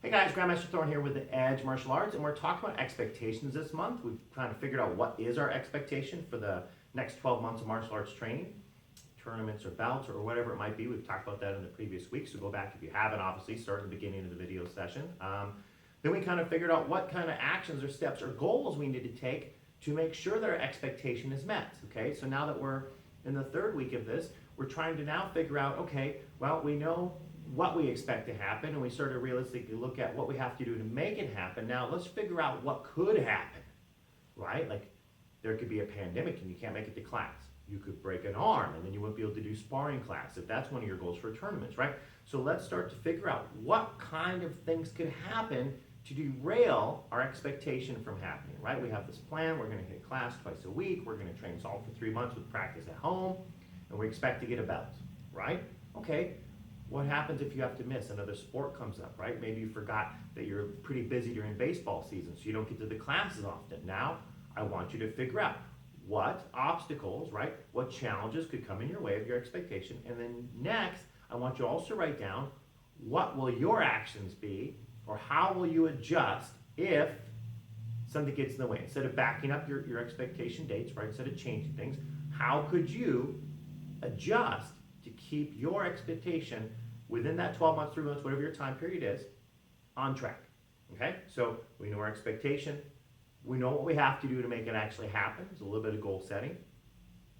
Hey guys, Grandmaster Thorne here with the Edge Martial Arts, and we're talking about expectations this month. We've kind of figured out what is our expectation for the next 12 months of martial arts training, tournaments or bouts or whatever it might be. We've talked about that in the previous week, so go back if you haven't, obviously, start at the beginning of the video session. Then we kind of figured out what kind of actions or steps or goals we need to take to make sure that our expectation is met, okay? So now that we're in the third week of this, we're trying to now figure out, okay, well, we know what we expect to happen, and we sort of realistically look at what we have to do to make it happen. Now let's figure out what could happen, right? Like there could be a pandemic and you can't make it to class. You could break an arm and then you won't be able to do sparring class if that's one of your goals for tournaments, right? So let's start to figure out what kind of things could happen to derail our expectation from happening, right? We have this plan, we're gonna hit class twice a week, we're gonna train solid for 3 months with practice at home, and we expect to get a belt, right? Okay, what happens if you have to miss? Another sport comes up, right? Maybe you forgot that you're pretty busy during baseball season, so you don't get to the classes often. Now, I want you to figure out what obstacles, right? What challenges could come in your way of your expectation. And then next, I want you also to write down what will your actions be, or how will you adjust if something gets in the way. Instead of backing up your expectation dates, right? Instead of changing things, how could you adjust to keep your expectation within that 12 months, 3 months, whatever your time period is, on track, okay? So we know our expectation, we know what we have to do to make it actually happen. It's a little bit of goal setting.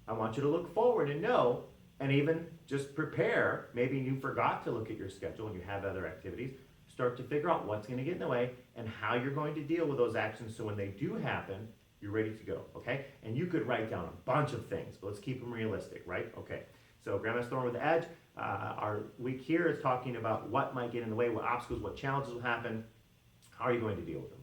I want you to look forward and know, and even just prepare, maybe you forgot to look at your schedule and you have other activities, start to figure out what's gonna get in the way and how you're going to deal with those actions so when they do happen, you're ready to go, okay? And you could write down a bunch of things, but let's keep them realistic, right? Okay, so Grandmaster Thorne with the Edge. Our week here is talking about what might get in the way, what obstacles, what challenges will happen, how are you going to deal with them?